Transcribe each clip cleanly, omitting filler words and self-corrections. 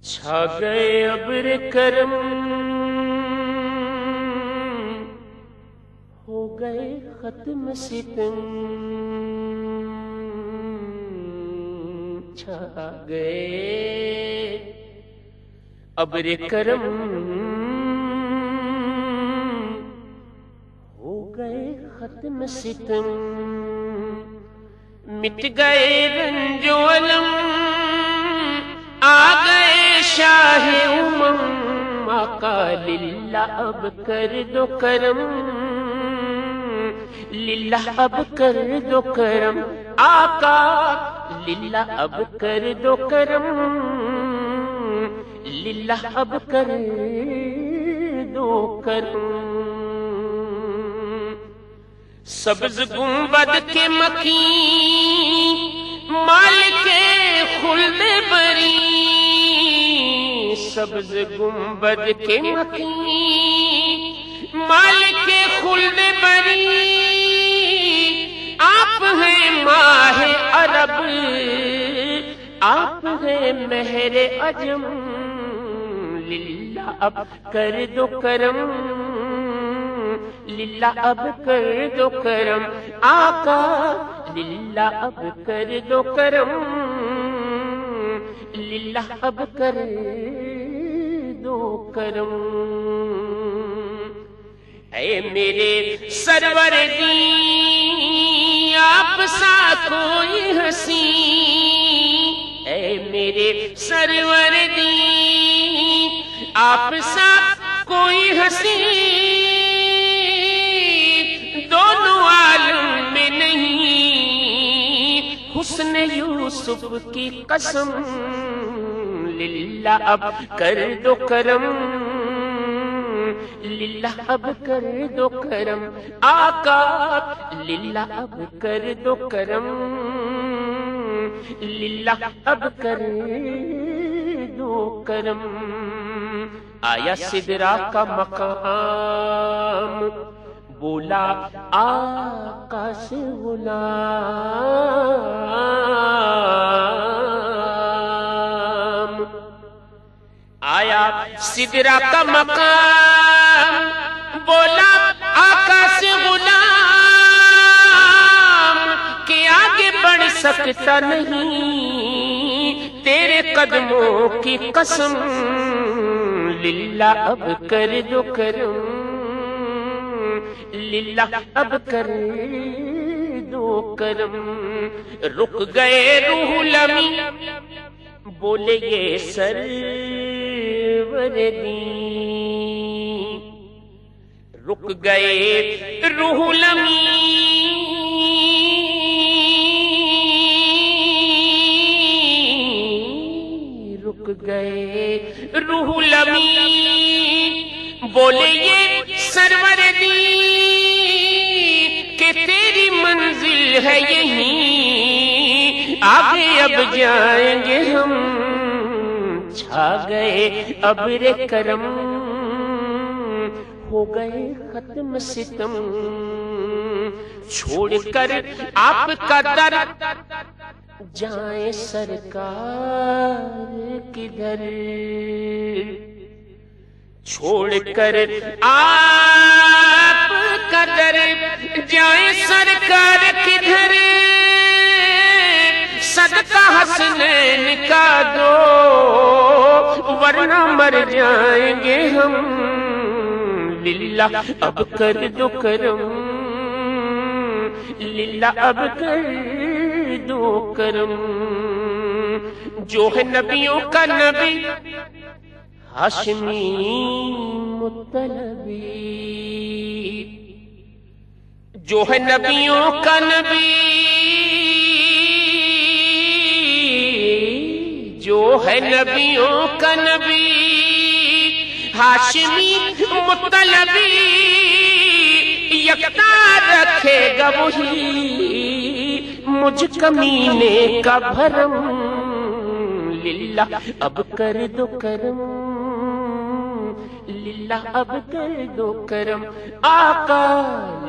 چھا گئے ابر کرم، ہو گئے ختم ستم، چھا گئے ابر کرم، ہو گئے ختم ستم، مٹ گئے رنج و الم، آ گئے شاہ امم، آقا للہ اب کر دو کرم، للہ اب کر دو کرم، آقا للہ اب کر دو کرم، للہ اب کر دو کرم۔ سبز گنبد کے مکین، مالک خلد بری، سبز گنبد کے مکین، مالک خلد بری، آپ ہیں ماہ عرب، آپ ہیں مہر عجم، للہ اب کر دو کرم، للہ اب کر دو کرم، آقا للہ اب کر دو کرم، للہ اب کر دو کرم۔ اے میرے سرور دی آپ سا کوئی ہنسی، اے میرے سرور دی آپ سا کوئی ہنسی، دونوں عالم میں نہیں، حسن یوسف کی قسم، للہ اب کر دو کرم، للہ اب کر دو کرم، آقا للہ اب کر دو کرم، للہ اب کر دو کرم۔ آیا سدرا کا مقام، بولا آقا سے غلام، آیا سدرا کا مقام، بولا آقا سے غلام، کہ آگے بڑھ سکتا نہیں تیرے قدموں کی قسم، للہ اب کر دو کرم، للہ اب کر دو کرم۔ رک گئے روح لمی، بولے یہ سرور دی، رک گئے روح لمی، رک گئے روح لمی، بولے یہ سرور دی کہ تیری منزل ہے یہیں، آگے اب جائیں گے ہم، چھا گئے ابر کرم، ہو گئے ختم ستم، چھوڑ کر آپ کا در جائیں سرکار کدھر، چھوڑ کر آپ کا در جائیں سرکار کدھر، صدقہ حسنین کا دو ورنہ مر جائیں گے ہم، للہ اب کر دو کرم، للہ اب کر دو کرم۔ جو ہے نبیوں کا نبی ہاشمی مطلبی، جو ہے نبیوں کا نبی، جو ہے نبیوں کا نبی، ہاشمی مطلبی، یکتا رکھے گا وہی مجھ کمینے کا بھرم، للہ اب کر دو کرم، للہ اب کر دو کرم، آقا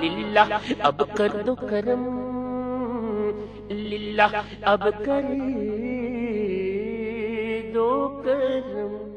للہ اب کر دو کرم، للہ اب کر دو کرم